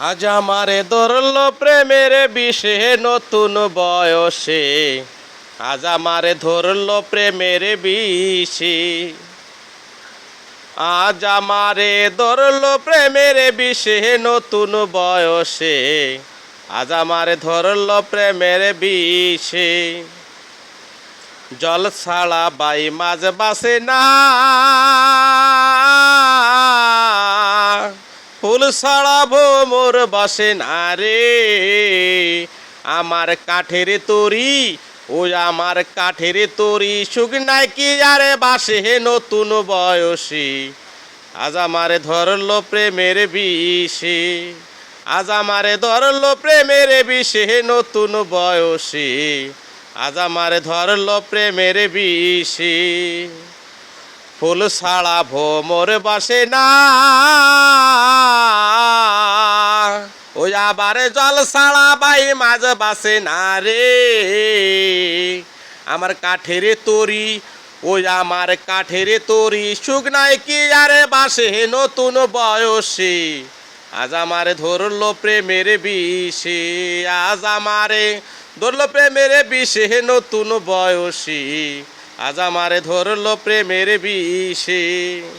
আজ আমারে ধরল প্রেমের বিষে নতুন বয়সে, আজ আমারে ধরল প্রেমের বিষে, আজ আমারে ধরল প্রেমের বিষে নতুন বয়সে, আজ আমারে ধরল প্রেমের বিষে। জল ছাড়া বাই মাঝ বাসে না, ফুল ছাড়া ভোমর বাসে না রে। আমার কাঠের তরি, ওই আমার কাঠের তরি, সুখ নাই কি আরে বাসে নতুন বয়সে, আজ আমারে ধরলো প্রেমের বিষে, আজ আমারে ধরলো প্রেমের বিষে নতুন বয়সে, আজ আমারে ধরলো প্রেমের বিষে। ফুল ছাড়া ভোমর বাসে না, ওই আবার জল ছাড়া বাই মাঝ বাসে না রে। আমার কাঠের তরি, ওই আমার কাঠের তরি, সুখ নাই কি আরে বাসে নতুন বয়সে, আজ আমারে ধরলো প্রেমের বিষে, আজ আমারে ধরলো প্রেমের বিষে নতুন বয়সে, আজ আমারে ধরলো প্রেমের বিষে।